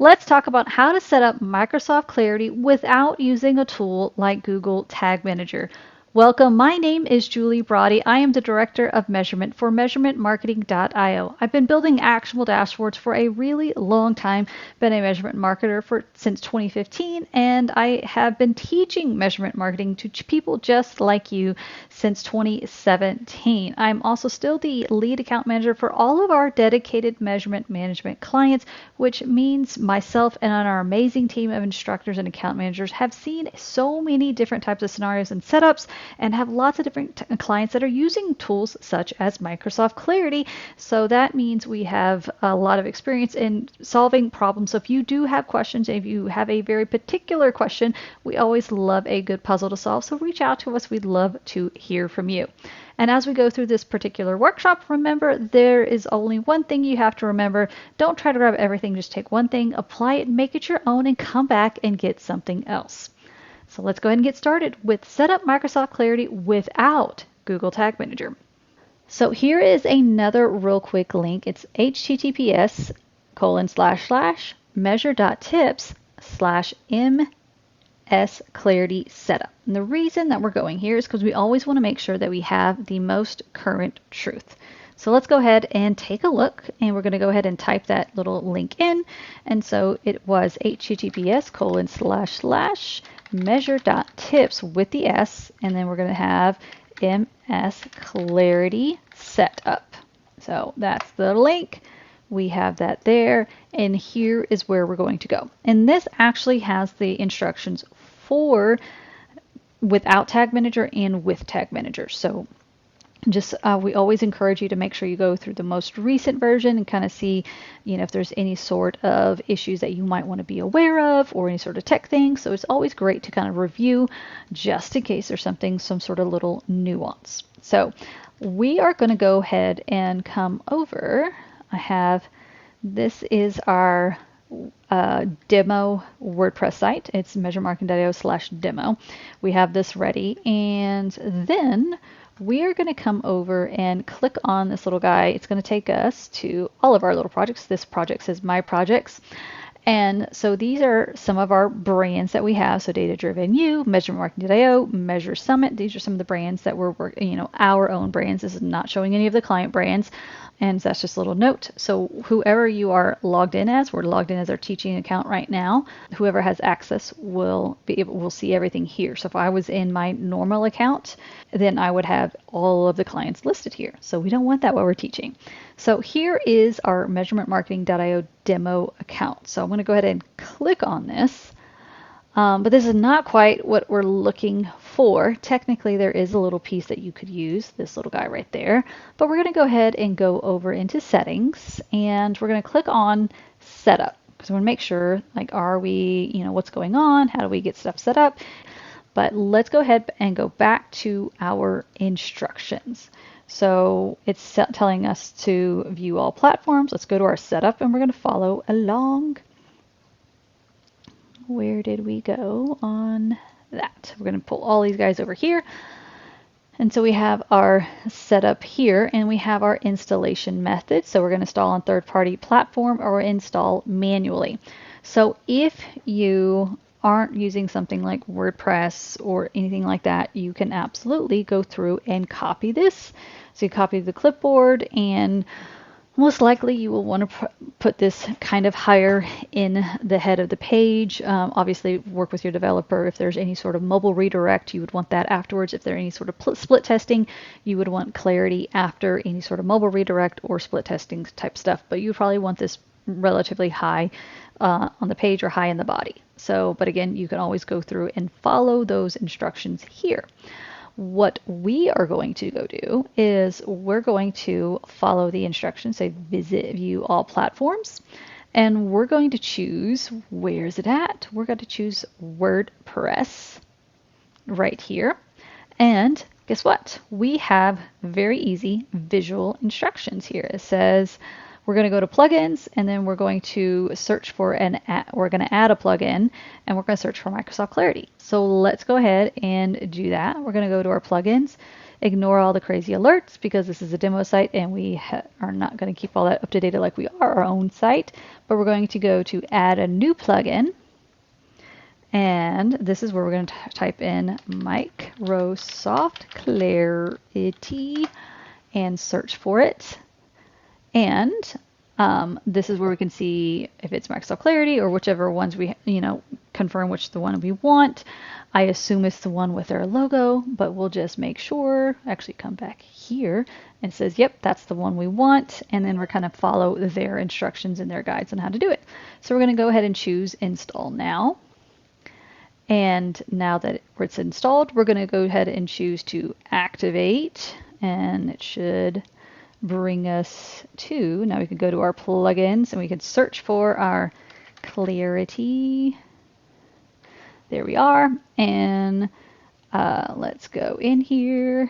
Let's talk about how to set up Microsoft Clarity without using a tool like Google Tag Manager. Welcome, my name is Julie Brody. I am the Director of Measurement for MeasurementMarketing.io. I've been building actionable dashboards for a really long time, been a measurement marketer since 2015, and I have been teaching measurement marketing to people just like you since 2017. I'm also still the lead account manager for all of our dedicated measurement management clients, which means myself and our amazing team of instructors and account managers have seen so many different types of scenarios and setups and have lots of different clients that are using tools such as Microsoft Clarity. So that means we have a lot of experience in solving problems. So if you do have questions, if you have a very particular question, we always love a good puzzle to solve. So reach out to us. We'd love to hear from you. And as we go through this particular workshop, remember there is only one thing you have to remember. Don't try to grab everything. Just take one thing, apply it, make it your own, and come back and get something else. So let's go ahead and get started with set up Microsoft Clarity without Google Tag Manager. So here is another real quick link. It's https://measure.tips/ms Clarity setup. And the reason that we're going here is because we always want to make sure that we have the most current truth. So let's go ahead and take a look, and we're going to go ahead and type that little link in. And so it was https://measure.tips with the S, and then we're going to have MS Clarity Setup. So that's the link. We have that there, and here is where we're going to go. And this actually has the instructions for without Tag Manager and with Tag Manager. So just we always encourage you to make sure you go through the most recent version and kind of see, if there's any sort of issues that you might want to be aware of or any sort of tech things. So it's always great to kind of review just in case there's some sort of little nuance. So we are going to go ahead and come over. This is our demo WordPress site. It's measuremarketing.io/demo. We have this ready, and then we are going to come over and click on this little guy. It's going to take us to all of our little projects. This project says My Projects. And so these are some of our brands that we have. So Data Driven You, MeasurementMarketing.io, Measure Summit. These are some of the brands that we're working, our own brands. This is not showing any of the client brands. And that's just a little note. So whoever you are logged in as, we're logged in as our teaching account right now. Whoever has access will see everything here. So if I was in my normal account, then I would have all of the clients listed here. So we don't want that while we're teaching. So here is our measurementmarketing.io demo account. So I'm going to go ahead and click on this. But this is not quite what we're looking for. Technically, there is a little piece that you could use, this little guy right there. But we're going to go ahead and go over into settings, and we're going to click on setup because we want to make sure, are we, what's going on? How do we get stuff set up? But let's go ahead and go back to our instructions. So it's telling us to view all platforms. Let's go to our setup, and we're going to follow along. Where did we go on that? We're going to pull all these guys over here. And so we have our setup here, and we have our installation method. So we're going to install on third-party platform or install manually. So if you aren't using something like WordPress or anything like that, you can absolutely go through and copy this. So you copy the clipboard, and most likely you will want to put this kind of higher in the head of the page. Obviously work with your developer. If there's any sort of mobile redirect, you would want that afterwards. If there's any sort of split testing, you would want clarity after any sort of mobile redirect or split testing type stuff. But you probably want this relatively high on the page or high in the body. So, but again, you can always go through and follow those instructions here. What we are going to go do is we're going to follow the instructions, say visit view all platforms, and we're going to choose, where is it at? We're going to choose WordPress right here. And guess what? We have very easy visual instructions here. It says we're going to go to plugins, and then we're going to search for we're going to add a plugin, and we're going to search for Microsoft Clarity. So let's go ahead and do that. We're going to go to our plugins. Ignore all the crazy alerts because this is a demo site and we are not going to keep all that up to date like we are our own site. But we're going to go to add a new plugin. And this is where we're going to type in Microsoft Clarity and search for it. And this is where we can see if it's Microsoft Clarity or whichever ones we, confirm which the one we want. I assume it's the one with their logo, but we'll just make sure. Actually, come back here and it says, yep, that's the one we want. And then we're kind of follow their instructions and their guides on how to do it. So we're going to go ahead and choose Install Now. And now that it's installed, we're going to go ahead and choose to activate, and it should bring us to, now we can go to our plugins and we can search for our Clarity. There we are. And let's go in here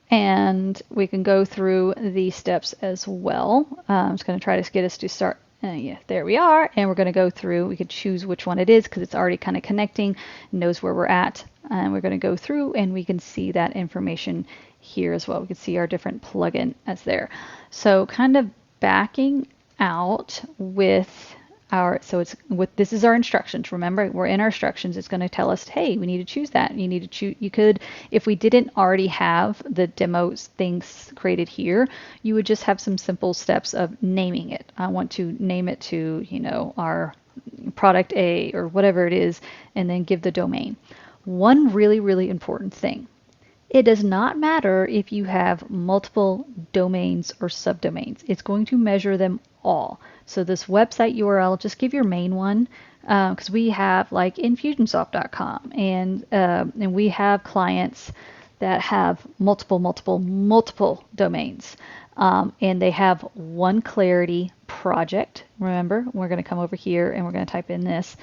and we can go through these steps as well. I'm just going to try to get us to start. Yeah, there we are. And we're going to go through. We could choose which one it is because it's already kind of connecting, knows where we're at. And we're going to go through and we can see that information here as well. We can see our different plugin as there. So kind of backing out with this is our instructions. Remember, we're in our instructions. It's going to tell us, hey, we need to choose that. You need to choose. You could, if we didn't already have the demos things created here, you would just have some simple steps of naming it. I want to name it to, our product A or whatever it is, and then give the domain. One really, really important thing. It does not matter if you have multiple domains or subdomains. It's going to measure them all. So this website URL, just give your main one, because we have like Infusionsoft.com, and we have clients that have multiple domains, and they have one Clarity project. Remember, we're going to come over here and we're going to type in this.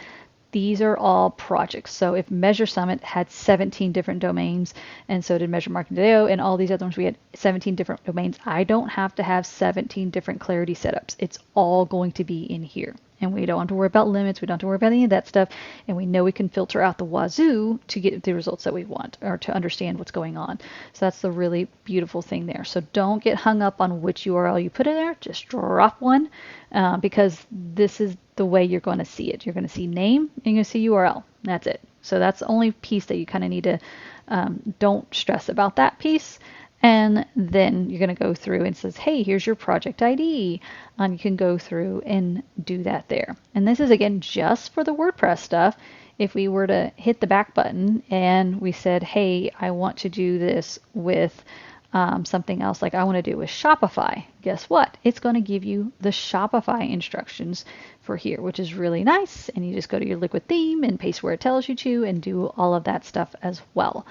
These are all projects. So if Measure Summit had 17 different domains, and so did Measure Marketing.io, and all these other ones, we had 17 different domains. I don't have to have 17 different Clarity setups. It's all going to be in here. And we don't have to worry about limits. We don't have to worry about any of that stuff. And we know we can filter out the wazoo to get the results that we want, or to understand what's going on. So that's the really beautiful thing there. So don't get hung up on which URL you put in there. Just drop one, because this is the way you're going to see it. You're going to see name and you're going to see URL. That's it. So that's the only piece that you kind of need to, don't stress about that piece. And then you're going to go through and it says, hey, here's your project ID. You can go through and do that there. And this is, again, just for the WordPress stuff. If we were to hit the back button and we said, hey, I want to do this with something else, like I want to do with Shopify, guess what? It's going to give you the Shopify instructions for here, which is really nice. And you just go to your Liquid theme and paste where it tells you to and do all of that stuff as well.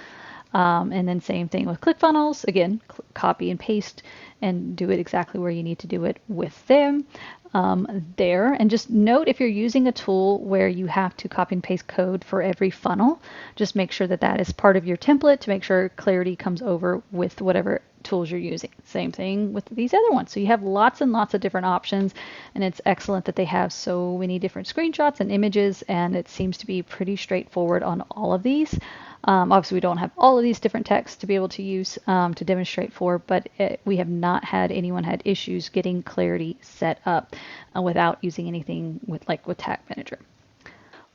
And then same thing with ClickFunnels. Again, copy and paste and do it exactly where you need to do it with them there. And just note, if you're using a tool where you have to copy and paste code for every funnel, just make sure that that is part of your template to make sure Clarity comes over with whatever tools you're using. Same thing with these other ones. So you have lots and lots of different options, and it's excellent that they have so many different screenshots and images, and it seems to be pretty straightforward on all of these. Obviously, we don't have all of these different texts to be able to use to demonstrate for, but we have not had anyone had issues getting Clarity set up without using anything with Tag Manager.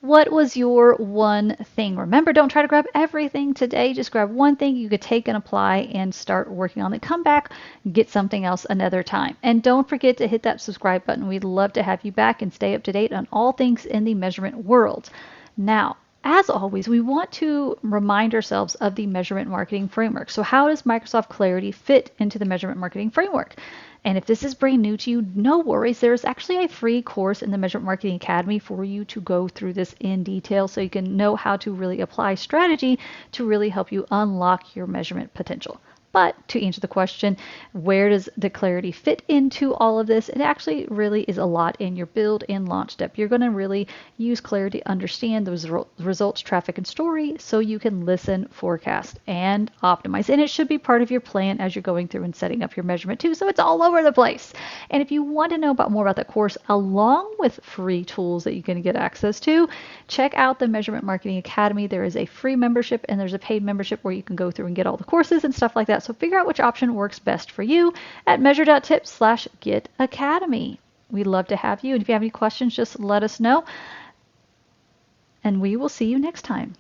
What was your one thing? Remember, don't try to grab everything today. Just grab one thing you could take and apply and start working on it. Come back, get something else another time. And don't forget to hit that subscribe button. We'd love to have you back and stay up to date on all things in the measurement world. Now, as always, we want to remind ourselves of the measurement marketing framework. So how does Microsoft Clarity fit into the measurement marketing framework? And if this is brand new to you, no worries. There's actually a free course in the Measurement Marketing Academy for you to go through this in detail so you can know how to really apply strategy to really help you unlock your measurement potential. But to answer the question, where does the Clarity fit into all of this? It actually really is a lot in your build and launch step. You're going to really use Clarity to understand those results, traffic, and story so you can listen, forecast, and optimize. And it should be part of your plan as you're going through and setting up your measurement too, so it's all over the place. And if you want to know more about that course, along with free tools that you can get access to, check out the Measurement Marketing Academy. There is a free membership and there's a paid membership where you can go through and get all the courses and stuff like that. So figure out which option works best for you at measure.tips/getacademy. We'd love to have you. And if you have any questions, just let us know. And we will see you next time.